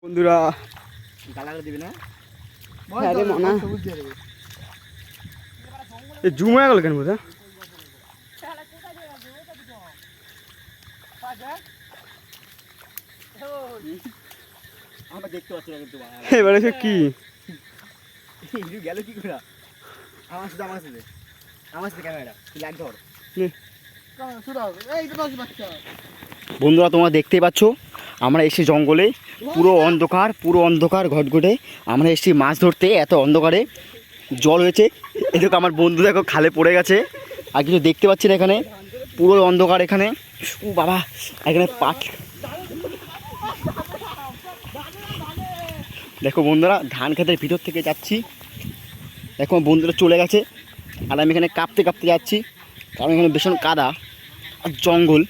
বন্ধুরা গালাগাল দিবি না? আরে মনা এই জুম হয়ে গেল কেন বুঝা? আমরা দেখতে পাচ্ছি না কিন্তু এবারে সে কি গেল কি করে? আমার সাথে ক্যামেরাটা তুই লাইট ধর। বন্ধুরা তোমরা দেখতেই পাচ্ছ আমরা এসে জঙ্গলে পুরো অন্ধকার ঘটঘটে আমরা এসেছি মাছ ধরতে। এত অন্ধকারে জল হয়েছে, এদিকে আমার বন্ধু দেখো খালে পড়ে গেছে আর কিছু দেখতে পাচ্ছি না। এখানে পুরো অন্ধকার, এখানে ও বাবা এখানে পাট দেখো বন্ধুরা, ধান খেতের ভিতর থেকে যাচ্ছি। দেখো বন্ধুরা চলে গেছে আর আমি এখানে কাঁপতে কাঁপতে যাচ্ছি, কারণ এখানে ভীষণ কাদা আর জঙ্গল।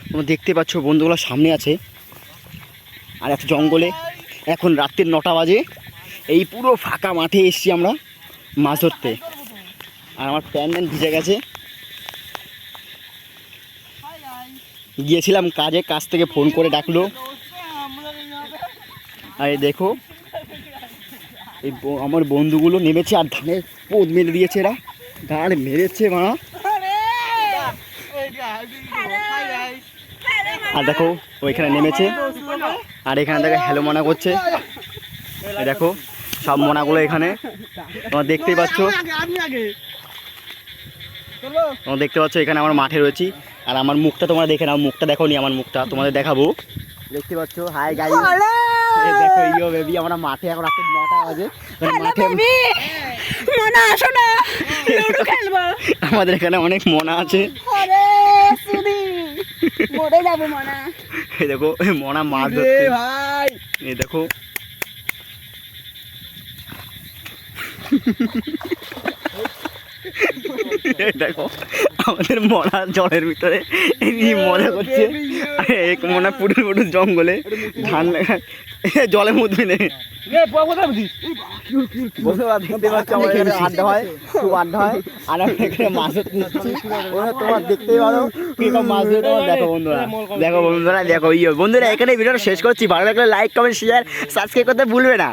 তোমরা দেখতে পাচ্ছ বন্ধুগুলো সামনে আছে আর একটা জঙ্গলে। এখন রাত্রির 9টা বাজে, এই পুরো ফাঁকা মাঠে এসেছি আমরা মাছ ধরতে। আর আমার প্যান্ট ভিজে গেছে, গিয়েছিলাম কাজে, কাজ থেকে ফোন করে ডাকলো। আর এই দেখো এই আমার বন্ধুগুলো নেমেছে আর ধানের পোদ মেরে দিয়েছে, এরা ধান মেরেছে মা। আর দেখো ওইখানে নেমেছে আর এখানে দেখো হ্যালো মনা করছে। দেখো সব মনাগুলো এখানে তোমরা দেখতেই পাচ্ছ। তোমরা দেখতে পাচ্ছ এখানে আমার মাঠে রয়েছি আর আমার মুখটা তোমরা দেখে নাও। মুখটা দেখো নি, আমার মুখটা তোমাদের দেখাবো। দেখতে পাচ্ছ হাই গাইস, দেখো ইয়ো বেবি, আমরা মাঠে এখন রাত 9টা বাজে। মাঠে মনা আসো না, লুডো খেলবো। আমাদের এখানে অনেক মনা আছে। আরে সুদি মরে যাবো মনা। এই দেখো মনা মাছ ধরছে ভাই, এই দেখো দেখো আমাদের মনা জলের ভিতরে মজা করছে। এক মনা পুটুর পুটুর জঙ্গলে ধান জলে মুদবি নেই। দেখতে পাচ্ছ আমাদের এখানে আড্ডা হয়, খুব আড্ডা হয়। আর আমরা এখানে মাছ ধরতে যাচ্ছি। তোমার দেখতেই পারো কিরকম মাছ ধরে। তোমার দেখো বন্ধুরা, দেখো বন্ধুরা, দেখো বন্ধুরা এখানে ভিডিওটা শেষ করছি। ভালো লাগলে লাইক কমেন্ট শেয়ার সাবস্ক্রাইব করতে ভুলবে না।